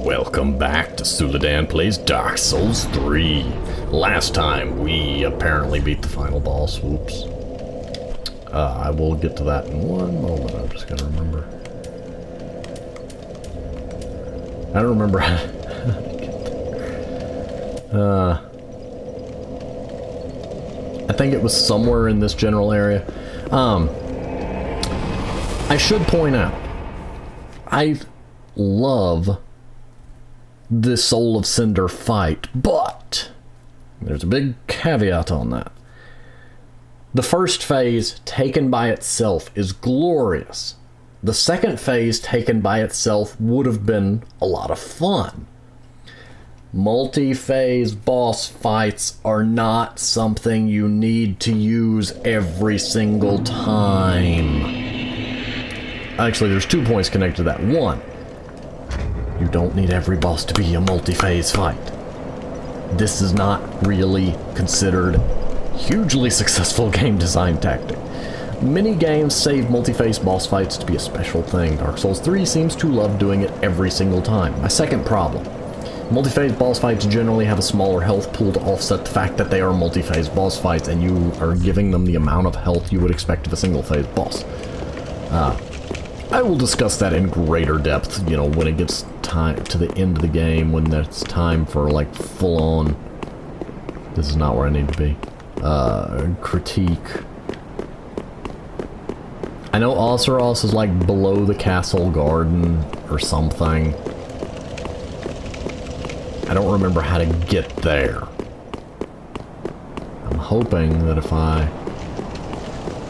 Welcome back to Suladan Plays Dark Souls 3. Last time, we apparently beat the final boss. Whoops. I will get to that in one moment. I'm just gonna remember. I don't remember how to get there. I think it was somewhere in this general area. I should point out, I love the Soul of Cinder fight, but there's a big caveat on that. The first phase, taken by itself, is glorious. The second phase, taken by itself, would have been a lot of fun. Multi-phase boss fights are not something you need to use every single time. Actually, there's 2 points connected to that. One, you don't need every boss to be a multi-phase fight. This is not really considered hugely successful game design tactic. Many games save multi-phase boss fights to be a special thing. Dark Souls 3 seems to love doing it every single time. My second problem. Multi-phase boss fights generally have a smaller health pool to offset the fact that they are multi-phase boss fights, and you are giving them the amount of health you would expect of a single-phase boss. I will discuss that in greater depth, you know, when it gets time to the end of the game, when it's time for, like, full-on... This is not where I need to be. Critique. I know Oceiros is, like, below the castle garden or something. I don't remember how to get there. I'm hoping that if I...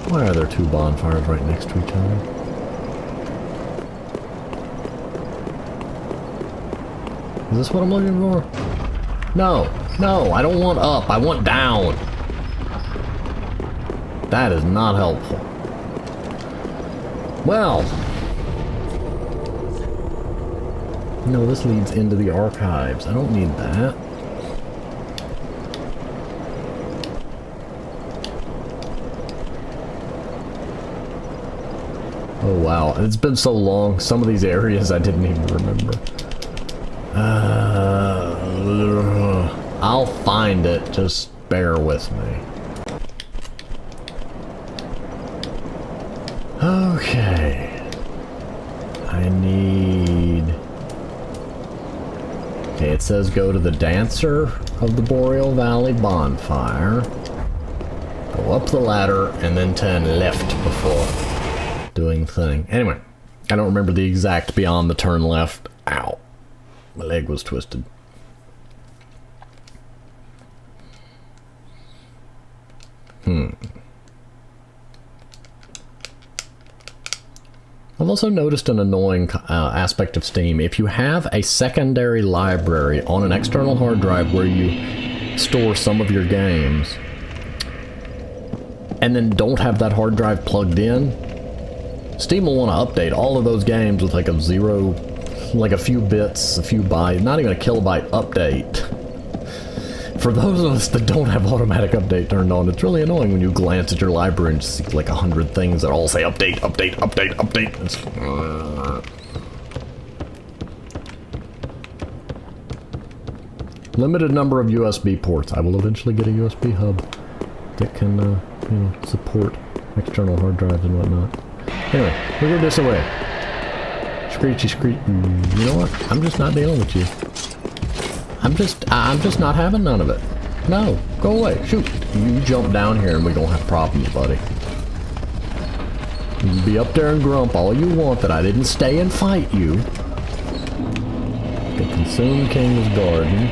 Why are there 2 bonfires right next to each other? Is this what I'm looking for? No, no, I don't want up, I want down. That is not helpful. Well. No, this leads into the archives. I don't need that. Oh wow, it's been so long. Some of these areas I didn't even remember. I'll find it, just bear with me. Okay. I need... Okay, it says go to the Dancer of the Boreal Valley bonfire. Go up the ladder and then turn left before doing thing. Anyway, I don't remember the exact beyond the turn left. Ow. My leg was twisted. I've also noticed an annoying aspect of Steam. If you have a secondary library on an external hard drive where you store some of your games, and then don't have that hard drive plugged in, Steam will want to update all of those games with like a zero, like a few bits, a few bytes, not even a kilobyte update. For those of us that don't have automatic update turned on, it's really annoying when you glance at your library and see like 100 things that all say update, update, update, update. It's... Limited number of USB ports. I will eventually get a USB hub that can, you know, support external hard drives and whatnot. Anyway, we'll go this way. Screechy screech. You know what? I'm just not dealing with you. I'm just not having none of it. No, go away. Shoot. You jump down here and we don't have problems, buddy. You can be up there and grump all you want that I didn't stay and fight you. The Consumed King's Garden.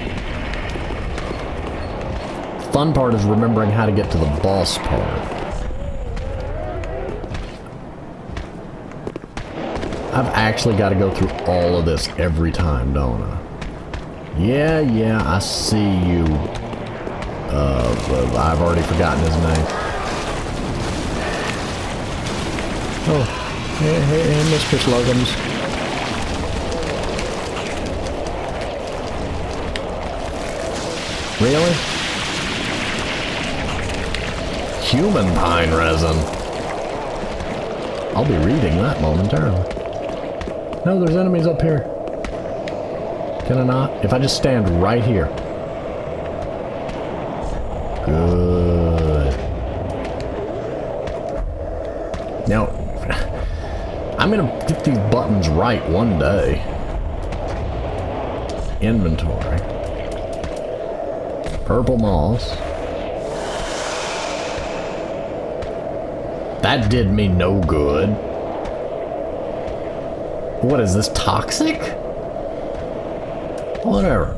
The fun part is remembering how to get to the boss part. I've actually got to go through all of this every time, don't I? Yeah, I see you. I've already forgotten his name. Oh, hey, Mr. Sluggums. Really? Human pine resin. I'll be reading that momentarily. No, there's enemies up here. Can I not? If I just stand right here. Good. Now, I'm gonna get these buttons right one day. Inventory. Purple moss. That did me no good. What is this, toxic? Whatever.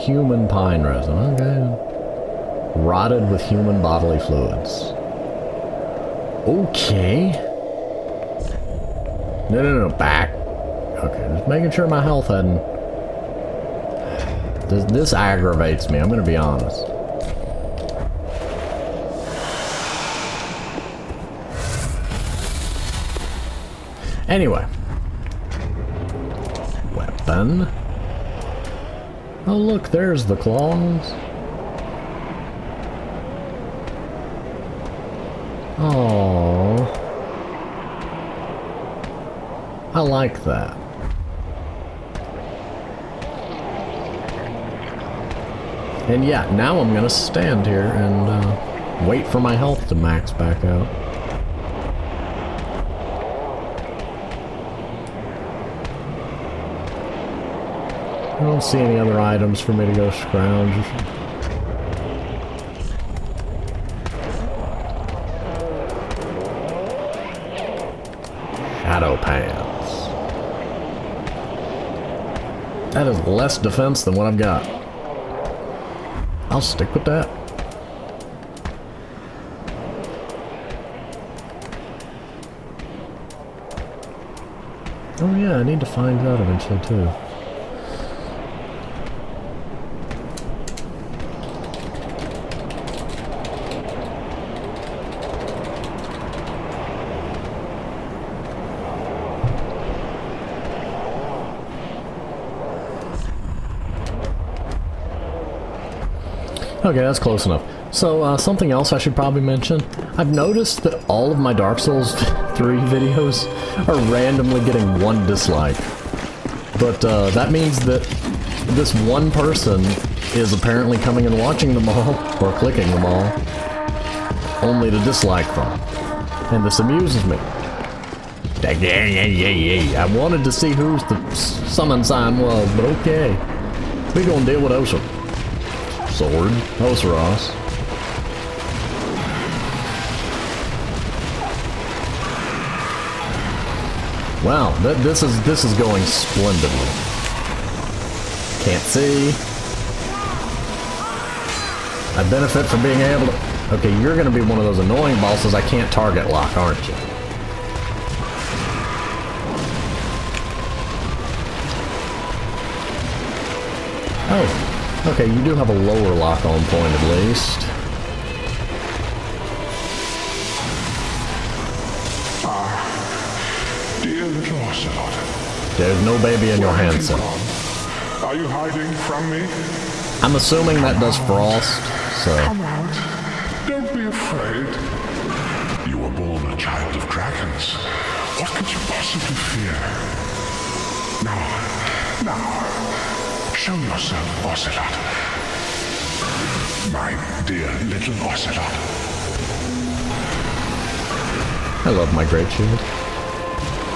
Human pine resin, okay. Rotted with human bodily fluids. Okay. No, back. Okay, just making sure my health hadn't... This aggravates me, I'm gonna be honest. Anyway. Weapon. Oh look, there's the claws. Oh, I like that. And yeah, now I'm gonna stand here and wait for my health to max back out. I don't see any other items for me to go scrounge. Shadow pants. That is less defense than what I've got. I'll stick with that. Oh yeah, I need to find that eventually too. Okay, that's close enough. So, something else I should probably mention. I've noticed that all of my Dark Souls 3 videos are randomly getting 1 dislike. But, that means that this one person is apparently coming and watching them all, or clicking them all, only to dislike them. And this amuses me. I wanted to see whose the summon sign was, but okay. We're gonna deal with Oceiros. Sword, Oceiros. Wow, this is going splendidly. Can't see. I benefit from being able to... Okay, you're gonna be one of those annoying bosses I can't target lock, aren't you? Oh. Okay, you do have a lower lock-on point at least. Dear little Ocelot. There's no baby in your hand, sir. Are you hiding from me? I'm assuming that does frost, so... Come out. Don't be afraid. You were born a child of dragons. What could you possibly fear? Now, show yourself, Ocelot. My dear little Ocelot. I love my great shield.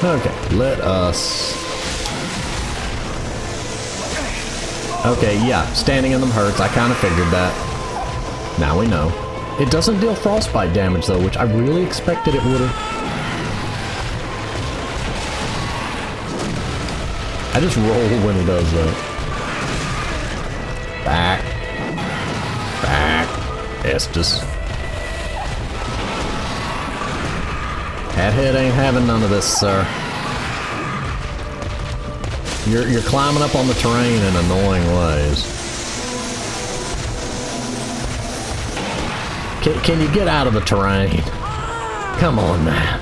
Okay, let us... Okay, yeah, standing in them hurts. I kind of figured that. Now we know. It doesn't deal frostbite damage, though, which I really expected it would have. I just roll when it does that. Back. Estus. That head ain't having none of this, sir. You're climbing up on the terrain in annoying ways. Can you get out of the terrain? Come on, man.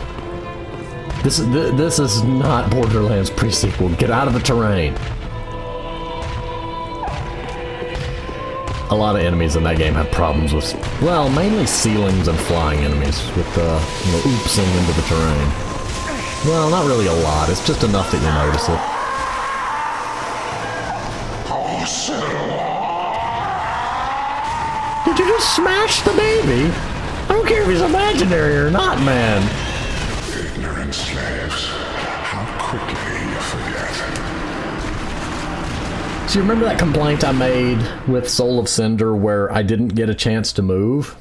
This is not Borderlands pre-sequel. Get out of the terrain. A lot of enemies in that game have problems with, well, mainly ceilings and flying enemies with, oopsing into the terrain. Well, not really a lot. It's just enough that you'll notice it. Did you just smash the baby? I don't care if he's imaginary or not, man. Ignorant slaves. How quickly you forget. So you remember that complaint I made with Soul of Cinder where I didn't get a chance to move?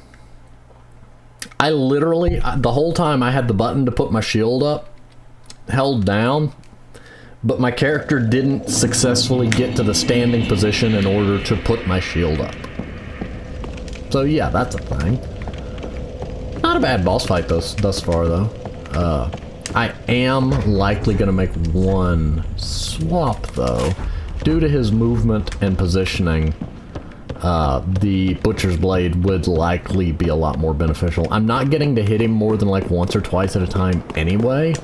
I literally, the whole time I had the button to put my shield up, held down, but my character didn't successfully get to the standing position in order to put my shield up. So yeah, that's a thing. Not a bad boss fight thus far, though. I am likely going to make one swap, though. Due to his movement and positioning, the Butcher's Blade would likely be a lot more beneficial. I'm not getting to hit him more than like once or twice at a time anyway.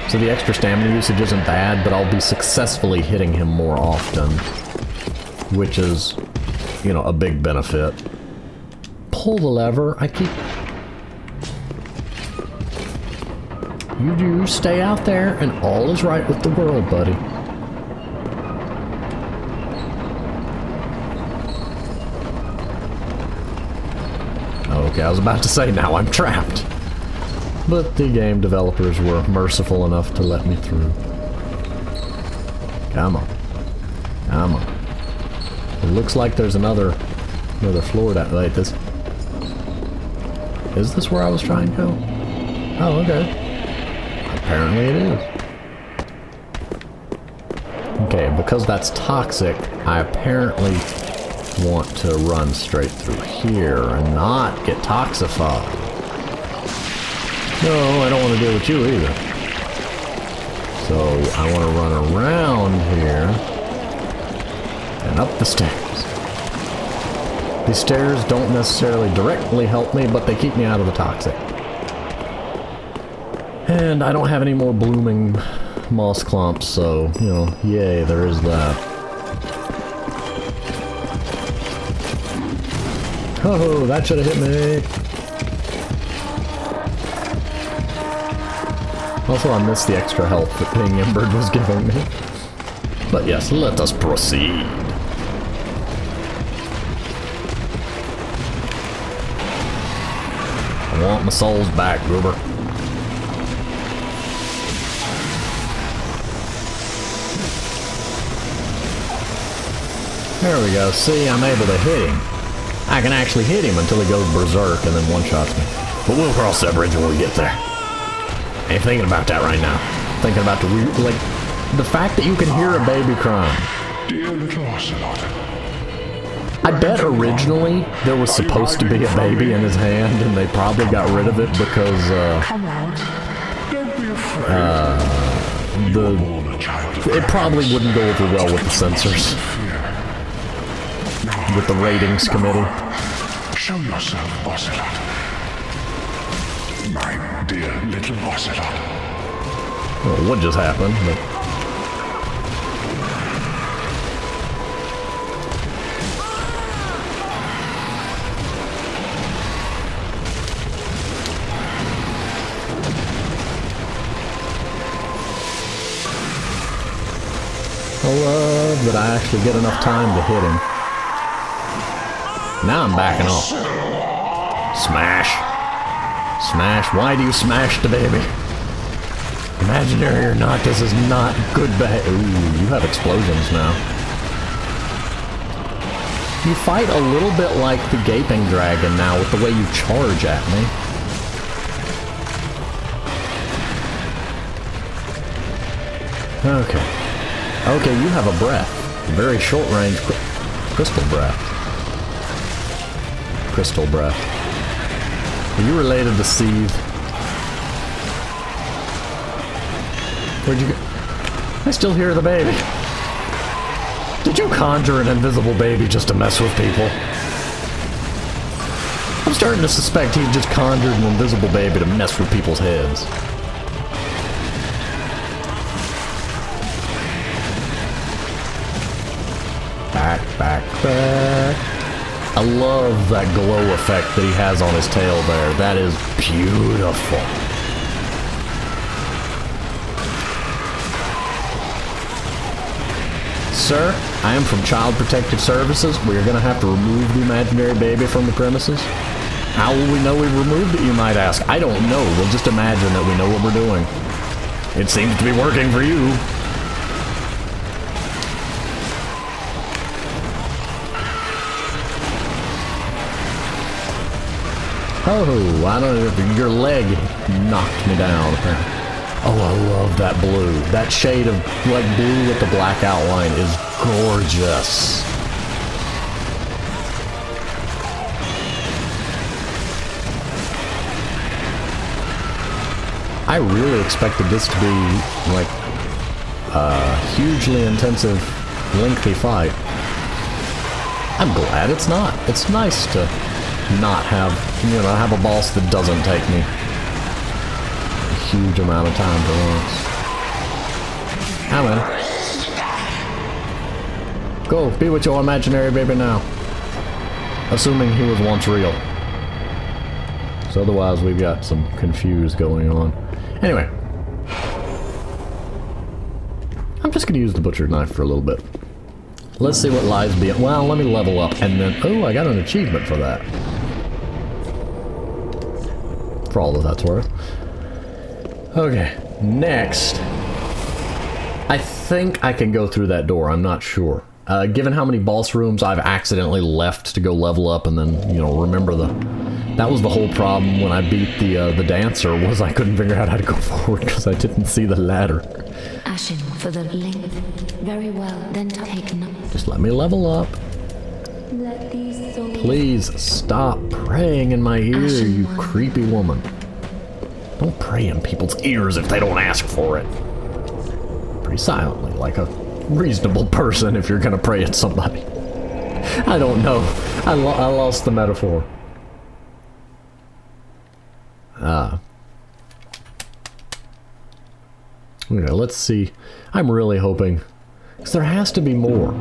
So the extra stamina usage isn't bad, but I'll be successfully hitting him more often. Which is, you know, a big benefit. Pull the lever. I keep... You do stay out there and all is right with the world, buddy. Okay, I was about to say now I'm trapped. But the game developers were merciful enough to let me through. Come on. Come on. It looks like there's another floor down. Wait, this... Is this where I was trying to go? Oh, okay. Apparently it is. Okay, because that's toxic, I apparently want to run straight through here and not get toxified. No, I don't want to deal with you either. So I want to run around here and up the stairs. These stairs don't necessarily directly help me, but they keep me out of the toxic. And I don't have any more blooming moss clumps, so, you know, yay, there is that. Oh, that should have hit me. Also, I missed the extra health that being embered was giving me. But yes, let us proceed. I want my souls back, Goober. There we go. See, I'm able to hit him. I can actually hit him until he goes berserk and then one-shots me. But we'll cross that bridge when we get there. I ain't thinking about that right now. Thinking about the fact that you can hear a baby crying. Dear little Ocelot. I bet originally there was supposed to be a baby in his hand and they probably got rid of it because, Come out. Don't be afraid. It probably wouldn't go over well with the censors. With the ratings committee. Show yourself, Ocelot. My dear little Ocelot. Well, what just happened? But... I love that I actually get enough time to hit him. Now I'm backing off. Smash. Smash. Why do you smash the baby? Imaginary or not, this is not good behavior. Ooh, you have explosions now. You fight a little bit like the Gaping Dragon now with the way you charge at me. Okay. Okay, you have a breath. A very short-range crystal breath. Crystal breath. Are you related to Seethe? Where'd you go? I still hear the baby. Did you conjure an invisible baby just to mess with people? I'm starting to suspect he just conjured an invisible baby to mess with people's heads. Back. backpack. I love that glow effect that he has on his tail there. That is beautiful. Sir, I am from Child Protective Services. We are going to have to remove the imaginary baby from the premises. How will we know we've removed it, you might ask? I don't know. We'll just imagine that we know what we're doing. It seems to be working for you. Oh, I don't know. Your leg knocked me down, apparently. Oh, I love that blue. That shade of like blue with the black outline is gorgeous. I really expected this to be like a hugely intensive, lengthy fight. I'm glad it's not. It's nice to not have, you know, have a boss that doesn't take me huge amount of time for once. How man? Go, be with your imaginary baby now. Assuming he was once real. So otherwise we've got some confused going on. Anyway. I'm just gonna use the butcher knife for a little bit. Let's see what lies beyond. Well, let me level up and then, oh, I got an achievement for that. For all that that's worth. Okay, next. I think I can go through that door, I'm not sure. Given how many boss rooms I've accidentally left to go level up and then, you know, remember the... That was the whole problem when I beat the dancer, was I couldn't figure out how to go forward because I didn't see the ladder. Ashen for the link. Very well, then take note. Just let me level up. Let these souls... Please stop praying in my ear, you creepy woman. Don't pray in people's ears if they don't ask for it. Pray silently, like a reasonable person if you're gonna pray at somebody. I don't know. I lost the metaphor. Okay, let's see. I'm really hoping. Because there has to be more.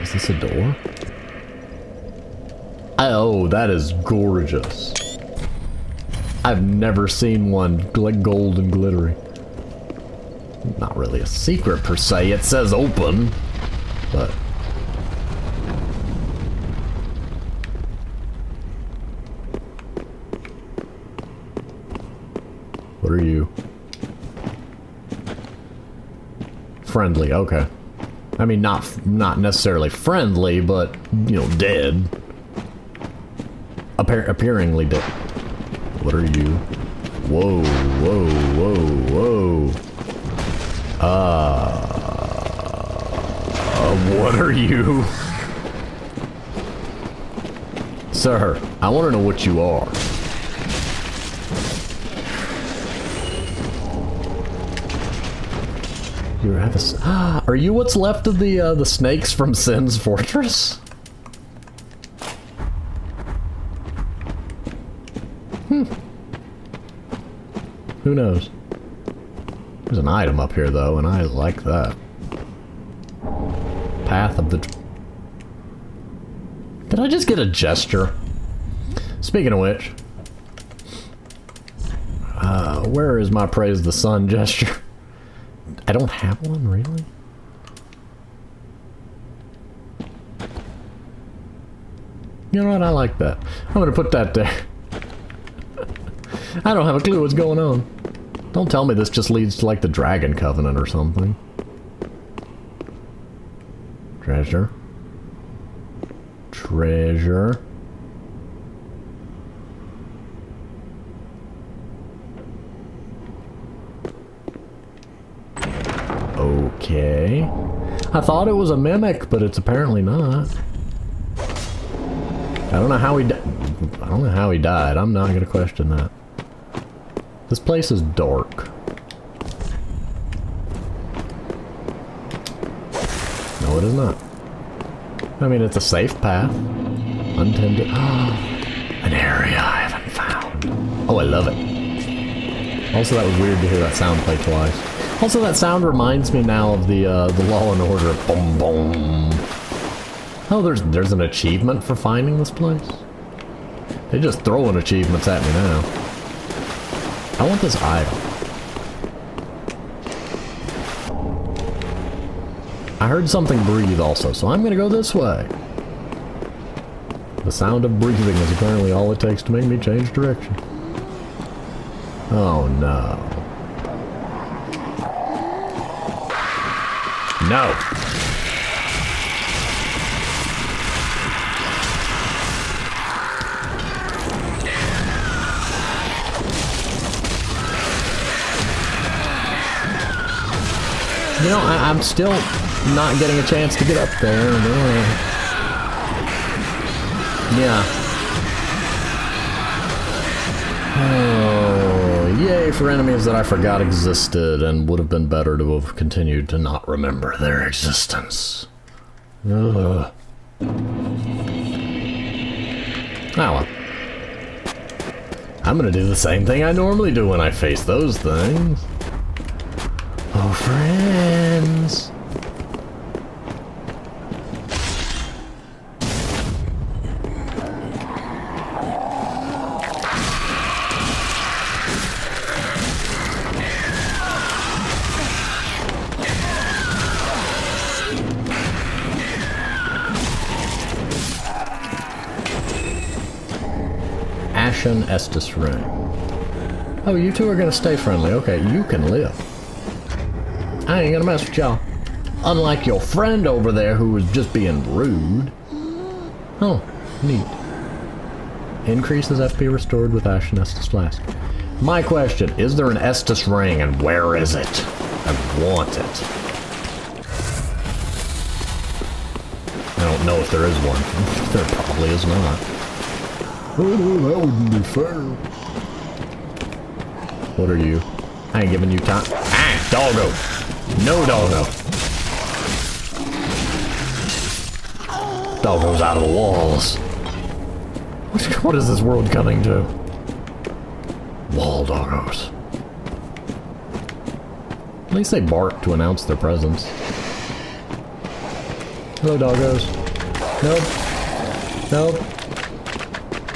Is this a door? Oh, that is gorgeous. I've never seen one like gold and glittery. Not really a secret per se. It says open, but... What are you? Friendly, okay. I mean, not necessarily friendly, but, you know, dead. Appearingly dead. What are you? Whoa, whoa, whoa, whoa. What are you? Sir, I want to know what you are. You have a... Are you what's left of the snakes from Sin's Fortress? Who knows? There's an item up here, though, and I like that. Path of the... Did I just get a gesture? Speaking of which... where is my praise the sun gesture? I don't have one, really? You know what? I like that. I'm gonna put that there. I don't have a clue what's going on. Don't tell me this just leads to like the Dragon Covenant or something. Treasure. Treasure. Okay. I thought it was a mimic, but it's apparently not. I don't know how he I don't know how he died. I'm not gonna question that. This place is dark. No, it is not. I mean, it's a safe path. Untended. An area I haven't found. Oh, I love it. Also, that was weird to hear that sound play twice. Also, that sound reminds me now of the Law and Order. Boom, boom. Oh, there's an achievement for finding this place? They just throwing achievements at me now. I want this item. I heard something breathe also, so I'm gonna go this way. The sound of breathing is apparently all it takes to make me change direction. Oh no. No! You know, I'm still not getting a chance to get up there. Yeah. Oh, yay for enemies that I forgot existed and would have been better to have continued to not remember their existence. Ugh. Oh well. I'm gonna do the same thing I normally do when I face those things. Oh, friends. Ashen Estus Ring. Oh, you two are gonna stay friendly. Okay, you can live. I ain't gonna mess with y'all. Unlike your friend over there who was just being rude. Oh, neat. Increases FP restored with Ashen Estus Flask. My question, is there an Estus Ring and where is it? I want it. I don't know if there is one. There probably is not. Oh, that wouldn't be fair. What are you? I ain't giving you time. Ah, doggo! No doggo. Doggo's out of the walls. What is this world coming to? Wall doggos. At least they bark to announce their presence. Hello, doggos. Nope. Nope.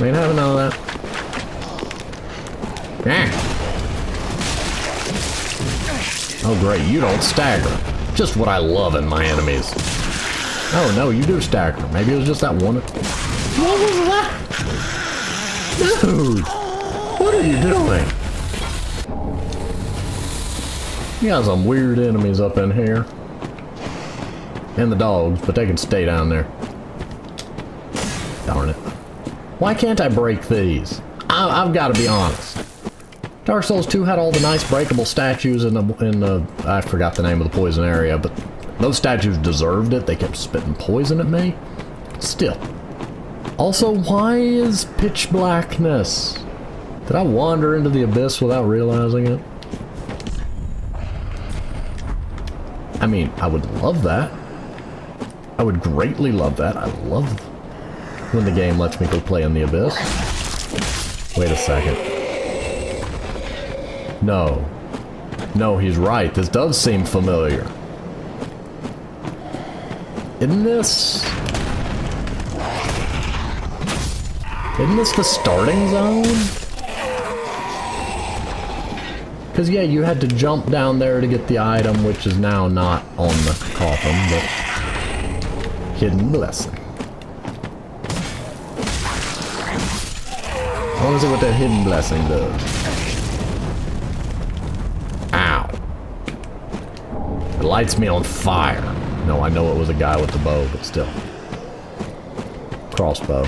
Ain't having none of that. Ah. Oh great, you don't stagger. Just what I love in my enemies. Oh no, you do stagger. Maybe it was just that one. What was that? Dude! What are you doing? You got some weird enemies up in here. And the dogs, but they can stay down there. Darn it. Why can't I break these? I've got to be honest. Dark Souls 2 had all the nice breakable statues in the I forgot the name of the poison area, but those statues deserved it. They kept spitting poison at me. Still. Also, why is pitch blackness? Did I wander into the abyss without realizing it? I mean, I would love that. I would greatly love that. I love when the game lets me go play in the abyss. Wait a second. No. No, he's right. This does seem familiar. Isn't this the starting zone? Because, yeah, you had to jump down there to get the item, which is now not on the coffin, but hidden blessing. I want to see what that hidden blessing does. Ow. It lights me on fire. No, I know it was a guy with the bow, but still. Crossbow.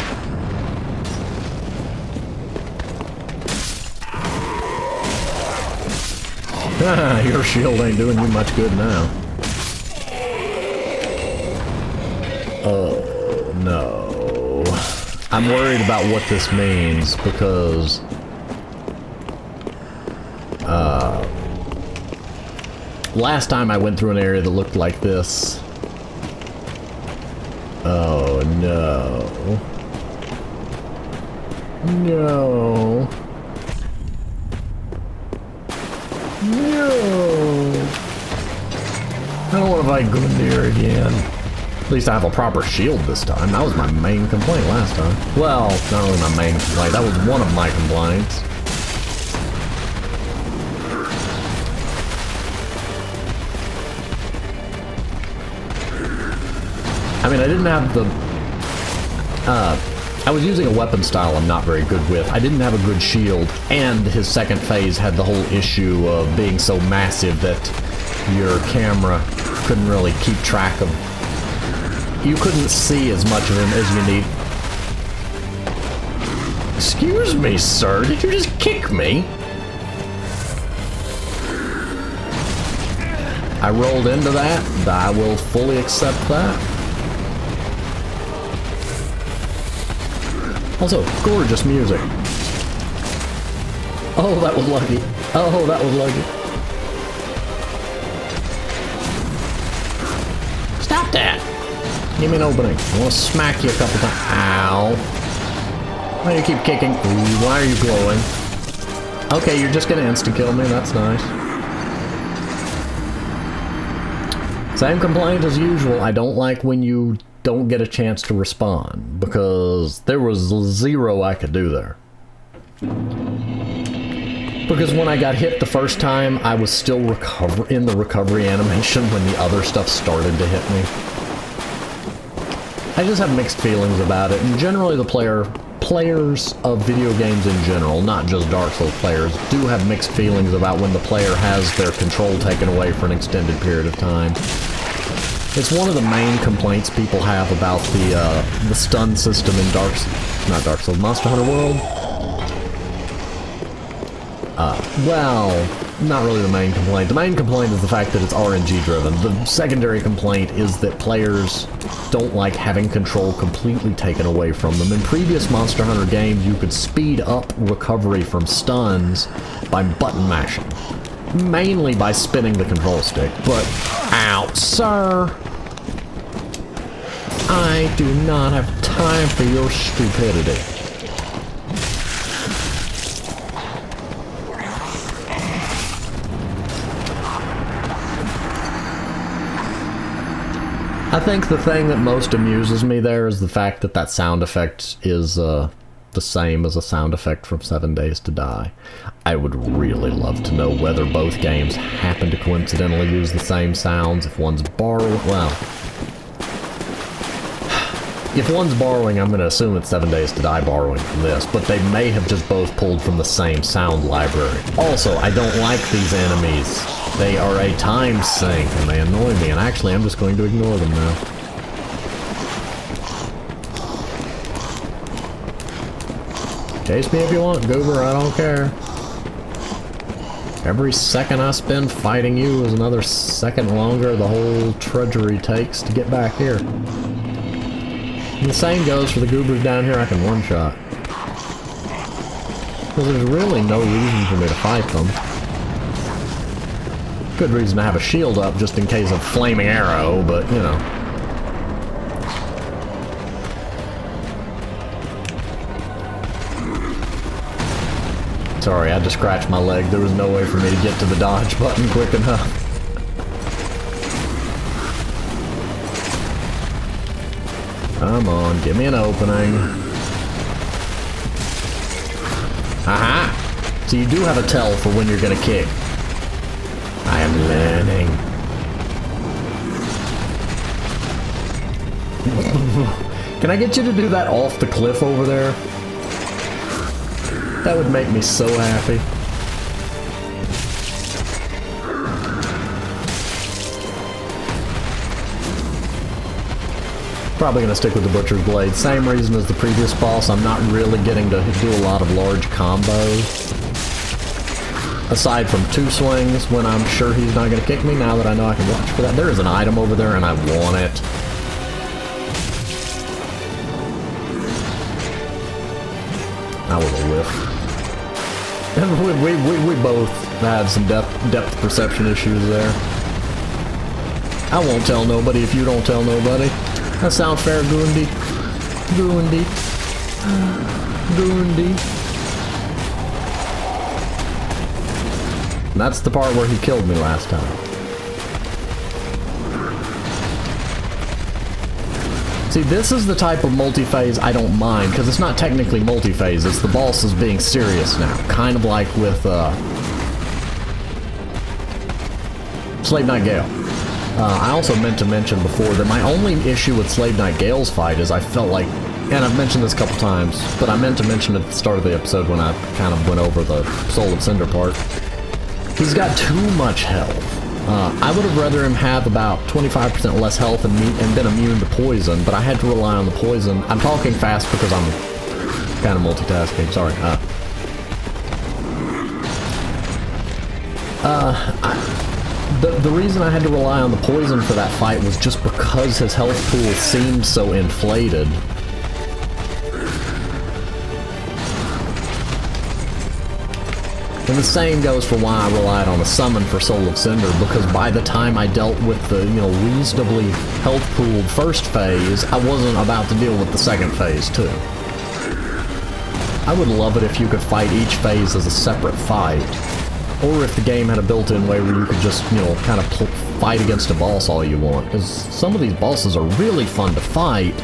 Your shield ain't doing you much good now. Oh, no. I'm worried about what this means, because... last time I went through an area that looked like this. Oh, no. No. No. fight Gundyr again. At least I have a proper shield this time. That was my main complaint last time. Well, not really my main complaint. That was one of my complaints. I mean, I didn't have the... I was using a weapon style I'm not very good with. I didn't have a good shield, and his second phase had the whole issue of being so massive that your camera couldn't really keep track of... You couldn't see as much of him as you need. Excuse me, sir, did you just kick me? I rolled into that, and I will fully accept that. Also, gorgeous music. Oh, that was lucky. Oh, that was lucky. Stop that! Give me an opening. I want to smack you a couple times. Ow. Why do you keep kicking? Ooh, why are you glowing? Okay, you're just gonna insta-kill me. That's nice. Same complaint as usual. I don't like when you don't get a chance to respond, because there was zero I could do there. Because when I got hit the first time, I was still in the recovery animation when the other stuff started to hit me. I just have mixed feelings about it, and generally the players of video games in general, not just Dark Souls players, do have mixed feelings about when the player has their control taken away for an extended period of time. It's one of the main complaints people have about the stun system in Dark Souls, Monster Hunter World. Well, not really the main complaint. The main complaint is the fact that it's RNG driven. The secondary complaint is that players don't like having control completely taken away from them. In previous Monster Hunter games, you could speed up recovery from stuns by button mashing. Mainly by spinning the control stick, but... Ow, sir! I do not have time for your stupidity. I think the thing that most amuses me there is the fact that that sound effect is, the same as a sound effect from 7 Days to Die. I would really love to know whether both games happen to coincidentally use the same sounds. If one's borrowing, well, if one's borrowing, I'm going to assume it's 7 Days to Die borrowing from this, but they may have just both pulled from the same sound library. Also, I don't like these enemies. They are a time sink and they annoy me, and actually I'm just going to ignore them now. Chase me if you want, Goober, I don't care. Every second I spend fighting you is another second longer the whole trudgery takes to get back here. And the same goes for the Goobers down here I can one-shot. Because there's really no reason for me to fight them. Good reason to have a shield up just in case of flaming arrow, but you know. Sorry, I had to scratch my leg. There was no way for me to get to the dodge button quick enough. Come on, give me an opening. Aha! So you do have a tell for when you're gonna kick. I am learning. Can I get you to do that off the cliff over there? That would make me so happy. Probably gonna stick with the Butcher's Blade. Same reason as the previous boss. I'm not really getting to do a lot of large combos. Aside from 2 swings when I'm sure he's not gonna kick me, now that I know I can watch for that. There is an item over there and I want it. That was a whiff. We both had some depth perception issues there. I won't tell nobody if you don't tell nobody. That sounds fair, Goondy. Goondy. Goondy. That's the part where he killed me last time. See, this is the type of multi-phase I don't mind, because it's not technically multi-phase, it's the boss is being serious now. Kind of like with, Slave Knight Gale. I also meant to mention before that my only issue with Slave Knight Gale's fight is I felt like, and I've mentioned this a couple times, but I meant to mention at the start of the episode when I kind of went over the Soul of Cinder part, he's got too much health. I would have rather him have about 25% less health and been immune to poison, but I had to rely on the poison. I'm talking fast because I'm kind of multitasking, sorry. The reason I had to rely on the poison for that fight was just because his health pool seemed so inflated. And the same goes for why I relied on a summon for Soul of Cinder, because by the time I dealt with the, reasonably health pooled first phase, I wasn't about to deal with the second phase too. I would love it if you could fight each phase as a separate fight. Or if the game had a built-in way where you could just, kind of fight against a boss all you want. Because some of these bosses are really fun to fight,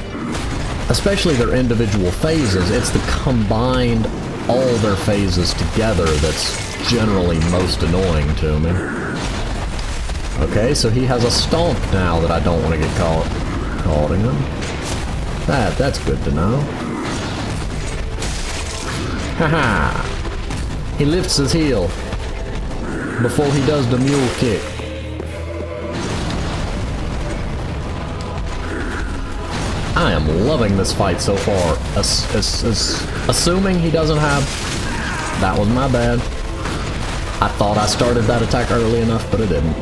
especially their individual phases. It's the combined all their phases together that's generally most annoying to me. Okay, so he has a stomp now that I don't want to get caught in. That's good to know. Haha! He lifts his heel before he does the mule kick. I am loving this fight so far. Assuming he doesn't have... That was my bad. I thought I started that attack early enough, but it didn't.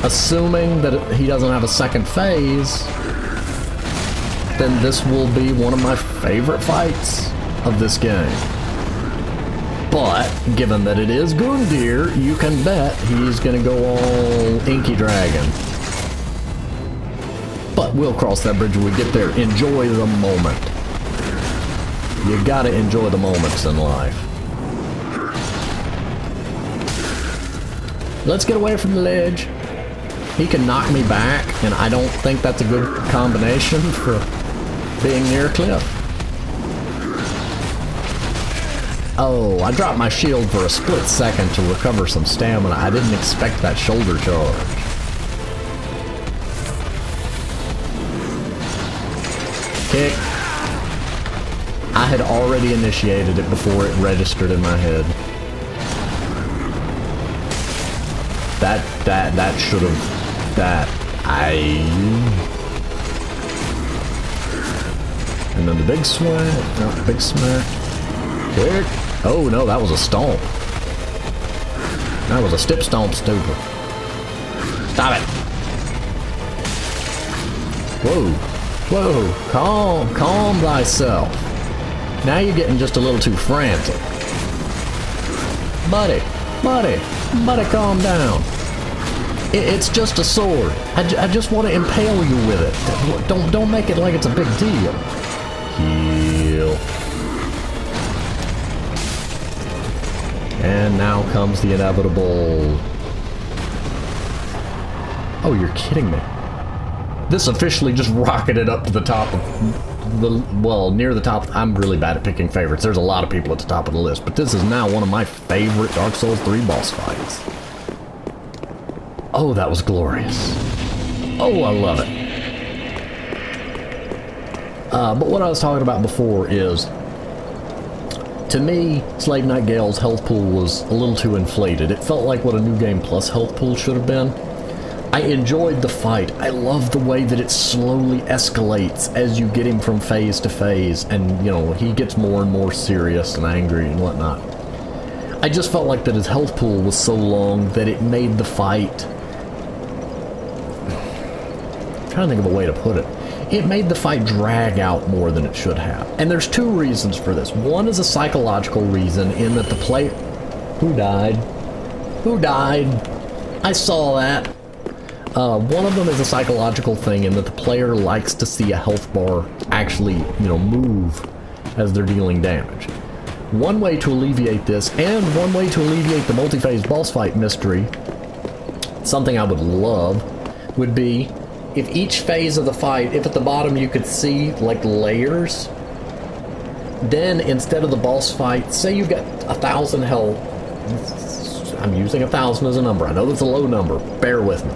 Assuming that he doesn't have a second phase, then this will be one of my favorite fights of this game. But, given that it is Gundyr, you can bet he's gonna go all Inky Dragon. But we'll cross that bridge when we get there. Enjoy the moment. You gotta enjoy the moments in life. Let's get away from the ledge. He can knock me back, and I don't think that's a good combination for being near a cliff. Oh, I dropped my shield for a split second to recover some stamina. I didn't expect that shoulder charge. Kick. I had already initiated it before it registered in my head. That should have... And then the big smack. No, big smack. Kick. Oh no, that was a stomp. That was a stip stomp, stupid. Stop it. Whoa. Whoa. Calm thyself. Now you're getting just a little too frantic. Buddy, calm down. It's just a sword. I just want to impale you with it. Don't make it like it's a big deal. Heal. And now comes the inevitable... Oh, you're kidding me. This officially just rocketed up to the top of the... Well, near the top. I'm really bad at picking favorites. There's a lot of people at the top of the list, but this is now one of my favorite Dark Souls 3 boss fights. Oh, that was glorious. Oh, I love it. But what I was talking about before is... To me, Slave Knight Gale's health pool was a little too inflated. It felt like what a New Game Plus health pool should have been. I enjoyed the fight. I love the way that it slowly escalates as you get him from phase to phase, and, he gets more and more serious and angry and whatnot. I just felt like that his health pool was so long that it made the fight... I'm trying to think of a way to put it. It made the fight drag out more than it should have. And there's two reasons for this. One is a psychological reason in that the player... Who died? Who died? I saw that. One of them is a psychological thing in that the player likes to see a health bar actually, move as they're dealing damage. One way to alleviate this, and one way to alleviate the multi-phase boss fight mystery, something I would love, would be if each phase of the fight, if at the bottom you could see like layers, then instead of the boss fight, say you've got 1,000 health, I'm using 1,000 as a number, I know that's a low number, bear with me.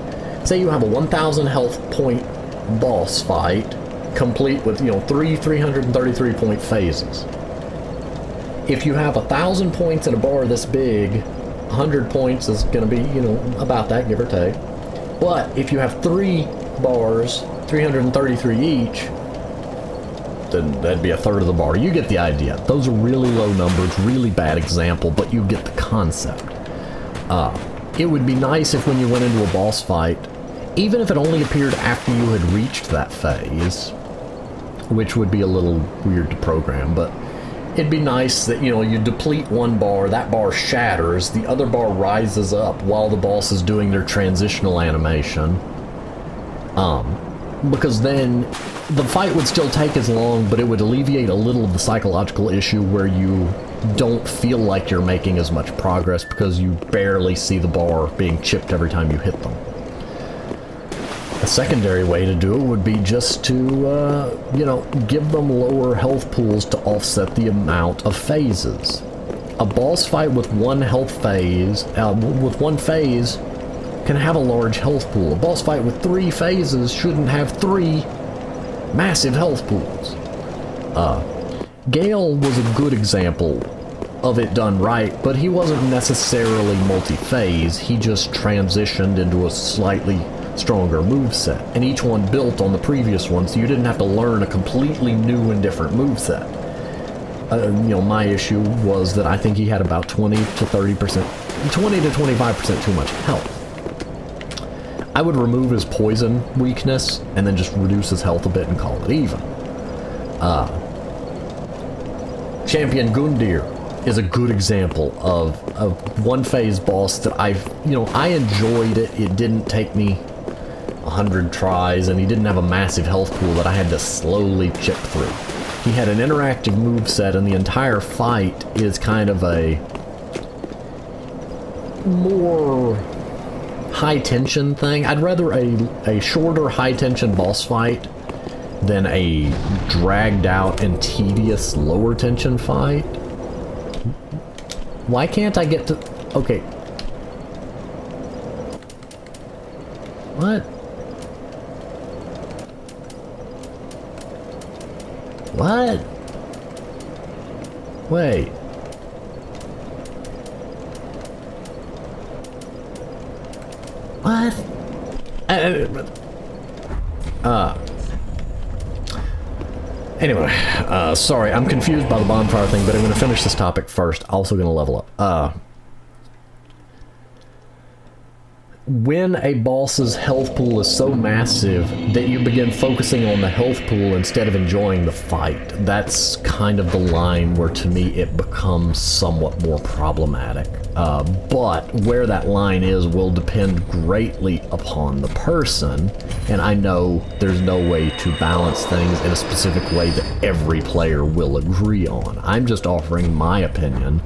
Say you have a 1,000 health point boss fight, complete with, 333 point phases. If you have 1,000 points in a bar this big, 100 points is going to be, about that, give or take. But if you have 3 bars, 333 each, then that'd be a third of the bar. You get the idea. Those are really low numbers, really bad example, but you get the concept. It would be nice if when you went into a boss fight, even if it only appeared after you had reached that phase, which would be a little weird to program, but it'd be nice that, you deplete one bar, that bar shatters, the other bar rises up while the boss is doing their transitional animation. Because then the fight would still take as long, but it would alleviate a little of the psychological issue where you don't feel like you're making as much progress because you barely see the bar being chipped every time you hit them. A secondary way to do it would be just to, give them lower health pools to offset the amount of phases. A boss fight with one phase can have a large health pool. A boss fight with 3 phases shouldn't have 3 massive health pools. Gale was a good example of it done right, but he wasn't necessarily multi-phase, he just transitioned into a slightly stronger moveset, and each one built on the previous one, so you didn't have to learn a completely new and different moveset. My issue was that I think he had about 20 to 25% too much health. I would remove his poison weakness and then just reduce his health a bit and call it even. Champion Gundyr is a good example of a one-phase boss that I enjoyed it. It didn't take me 100 tries, and he didn't have a massive health pool that I had to slowly chip through. He had an interactive moveset, and the entire fight is kind of a more high-tension thing. I'd rather a shorter high-tension boss fight than a dragged-out and tedious lower-tension fight. Why can't I get to... Okay. What? What? Wait. What? Anyway, sorry, I'm confused by the bonfire thing, but I'm going to finish this topic first. Also going to level up. When a boss's health pool is so massive that you begin focusing on the health pool instead of enjoying the fight, that's kind of the line where, to me, it becomes somewhat more problematic. But where that line is will depend greatly upon the person, and I know there's no way to balance things in a specific way that every player will agree on. I'm just offering my opinion.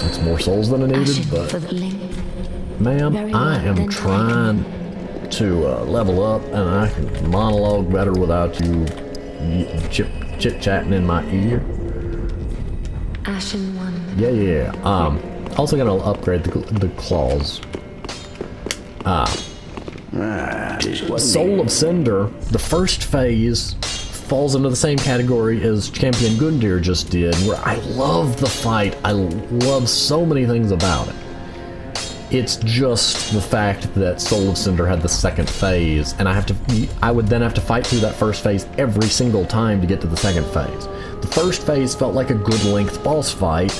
It's more souls than I needed, but ma'am, I am trying to level up, and I can monologue better without you chit-chatting in my ear. Ashen one. Yeah. Also gonna upgrade the claws. Soul of Cinder, the first phase, falls into the same category as Champion Gundyr just did, where I love the fight. I love so many things about it. It's just the fact that Soul of Cinder had the second phase, and I would then have to fight through that first phase every single time to get to the second phase. The first phase felt like a good length boss fight,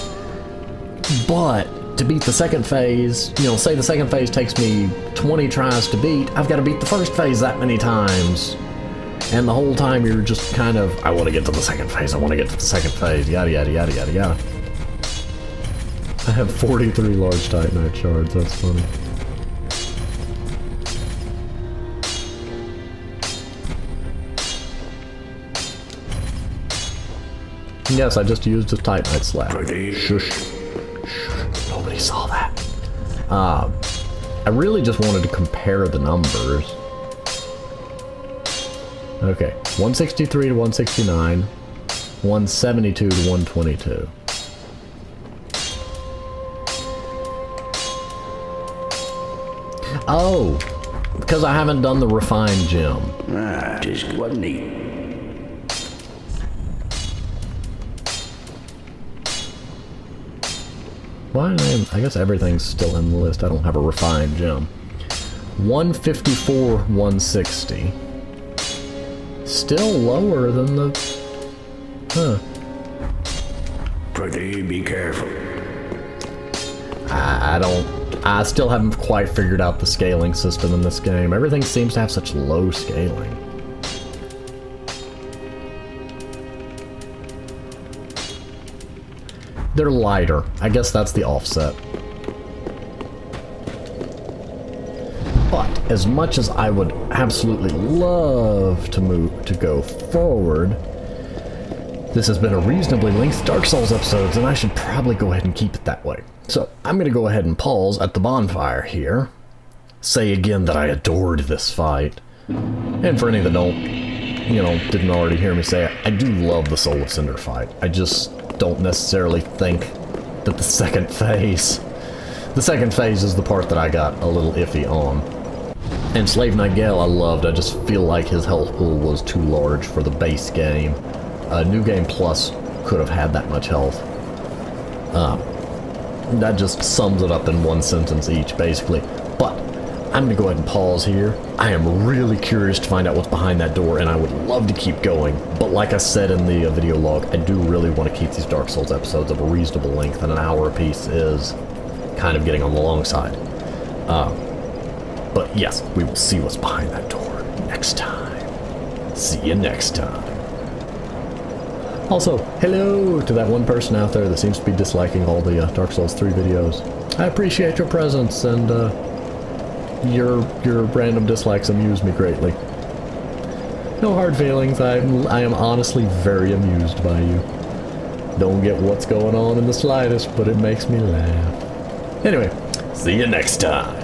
but to beat the second phase, say the second phase takes me 20 tries to beat, I've got to beat the first phase that many times. And the whole time you're just kind of, I want to get to the second phase, yada yada yada yada yada. I have 43 large Titanite shards, that's funny. Yes, I just used a Titanite slab. Shush. Nobody saw that. I I really just wanted to compare the numbers. Okay, 163 to 169, 172 to 122. Oh, because I haven't done the refined gem. Just what neat. Why? I guess everything's still in the list. I don't have a refined gem. 154, 160. Still lower than the... Huh. Pretty be careful. I still haven't quite figured out the scaling system in this game. Everything seems to have such low scaling. They're lighter. I guess that's the offset. But as much as I would absolutely love to go forward, this has been a reasonably lengthy Dark Souls episodes, and I should probably go ahead and keep it that way. So I'm going to go ahead and pause at the bonfire here. Say again that I adored this fight. And for any that didn't already hear me say it, I do love the Soul of Cinder fight. I just don't necessarily think that the second phase is the part that I got a little iffy on. And Slave Knight Gale I loved. I just feel like his health pool was too large for the base game. New Game Plus could have had that much health. That just sums it up in one sentence each, basically. But I'm going to go ahead and pause here. I am really curious to find out what's behind that door, and I would love to keep going. But like I said in the video log, I do really want to keep these Dark Souls episodes of a reasonable length, and an hour apiece is kind of getting on the long side. But yes, we will see what's behind that door next time. See you next time. Also, hello to that one person out there that seems to be disliking all the Dark Souls 3 videos. I appreciate your presence, and your random dislikes amuse me greatly. No hard feelings. I am honestly very amused by you. Don't get what's going on in the slightest, but it makes me laugh. Anyway, see you next time.